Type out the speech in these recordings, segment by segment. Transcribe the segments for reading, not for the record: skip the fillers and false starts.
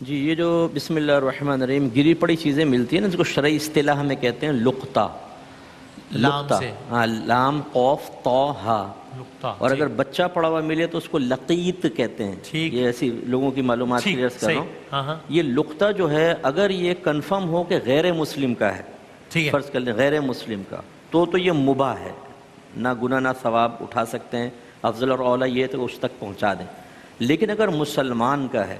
جی یہ جو بسم اللہ الرحمن الرحیم گری پڑی چیزیں ملتی ہیں نا، جس کو شرعی اصطلاح میں کہتے ہیں لقطہ. لام لقطہ، سے ہاں، لام قوف طا ہا. لقطہ. اور اگر بچہ پڑا ہوا ملے تو اس کو لقیط کہتے ہیں. ٹھیک. یہ ایسی لوگوں کی معلومات کے لیے عرض کر رہا صحیح. ہوں. ہاں ہاں یہ لقطہ جو ہے اگر یہ کنفرم ہو کہ غیر مسلم کا ہے، ٹھیک ہے. فرض کر لیں غیر مسلم کا، تو یہ مباح ہے، نہ گناہ نہ ثواب اٹھا سکتے ہیں. افضل اور اولیٰ یہ ہے کہ اس تک پہنچا دیں. لیکن اگر مسلمان کا ہے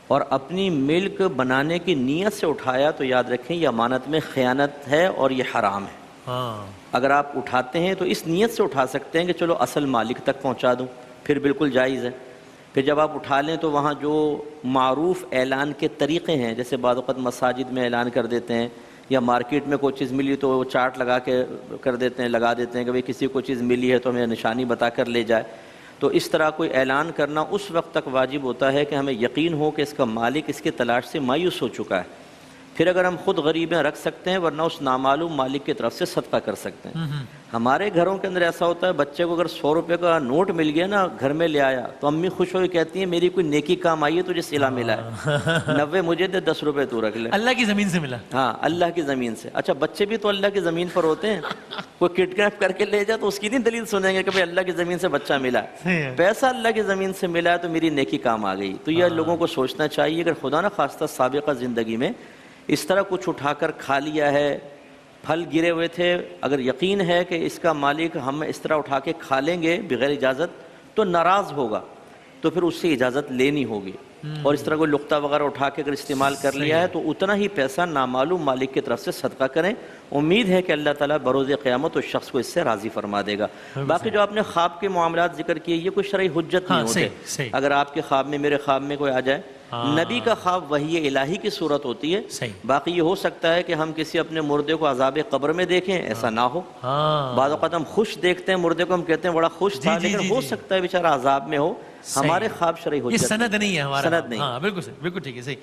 اور اپنی ملک بنانے کی نیت سے اٹھایا تو یاد رکھیں یہ امانت میں خیانت ہے اور یہ حرام ہے. ہاں اگر آپ اٹھاتے ہیں تو اس نیت سے اٹھا سکتے ہیں کہ چلو اصل مالک تک پہنچا دوں، پھر بالکل جائز ہے. پھر جب آپ اٹھا لیں تو وہاں جو معروف اعلان کے طریقے ہیں، جیسے بعض اوقات مساجد میں اعلان کر دیتے ہیں، یا مارکیٹ میں کوئی چیز ملی تو وہ چارٹ لگا کے کر دیتے ہیں، لگا دیتے ہیں کہ بھئی کسی کو چیز ملی ہے تو ہمیں نشانی بتا کر لے جائے. تو اس طرح کوئی اعلان کرنا اس وقت تک واجب ہوتا ہے کہ ہمیں یقین ہو کہ اس کا مالک اس کے تلاش سے مایوس ہو چکا ہے. پھر اگر ہم خود غریبیں رکھ سکتے ہیں، ورنہ اس نامعلوم مالک کی طرف سے صدقہ کر سکتے ہیں. ہمارے گھروں کے اندر ایسا ہوتا ہے، بچے کو اگر 100 روپے کا نوٹ مل گیا نا، گھر میں لے آیا تو امی خوش ہو کے کہتی ہیں میری کوئی نیکی کام آئی ہے، تجھے صلہ ملا ہے، 90 مجھے دے، 10 روپے تو رکھ لے. اللہ کی زمین سے ملا. ہاں، اللہ کی زمین سے. اچھا بچے بھی تو اللہ کی زمین پر ہوتے ہیں. کوئی کڈنیپ کر کے لے جائے تو اس کی نہیں دلیل سنیں گے کہ بھئی اللہ کی زمین سے بچہ ملا ہے. پیسہ اللہ کی زمین سے ملا ہے تو میری نیکی کام آ گئی. تو یہ لوگوں کو سوچنا چاہیے. اگر خدا نہ خواستہ سابقہ زندگی میں اس طرح کچھ اٹھا کر کھا لیا ہے، پھل گرے ہوئے تھے، اگر یقین ہے کہ اس کا مالک ہم اس طرح اٹھا کے کھا لیں گے بغیر اجازت تو ناراض ہوگا، تو پھر اس سے اجازت لینی ہوگی. اور اس طرح کوئی لقطہ وغیرہ اٹھا کے اگر استعمال کر لیا ہے تو اتنا ہی پیسہ نامعلوم مالک کی طرف سے صدقہ کریں. امید ہے کہ اللہ تعالیٰ بروز قیامت اس شخص کو اس سے راضی فرما دے گا. باقی جو آپ نے خواب کے معاملات ذکر کیے، یہ کوئی شرعی حجت نہیں ہوتے. اگر آپ کے خواب میں، میرے خواب میں کوئی آ جائے، نبی کا خواب وحی الہی کی صورت ہوتی ہے. باقی یہ ہو سکتا ہے کہ ہم کسی اپنے مردے کو عذاب قبر میں دیکھیں، ایسا نہ ہو. بعض اوقات ہم خوش دیکھتے ہیں مردے کو، ہم کہتے ہیں بڑا خوش تھا، لیکن ہو سکتا ہے بیچارہ عذاب میں ہو. ہمارے خواب شرعی حجت یہ سند نہیں ہے ہمارا. سند نہیں. ہاں بالکل صحیح، بالکل ٹھیک ہے. صحیح.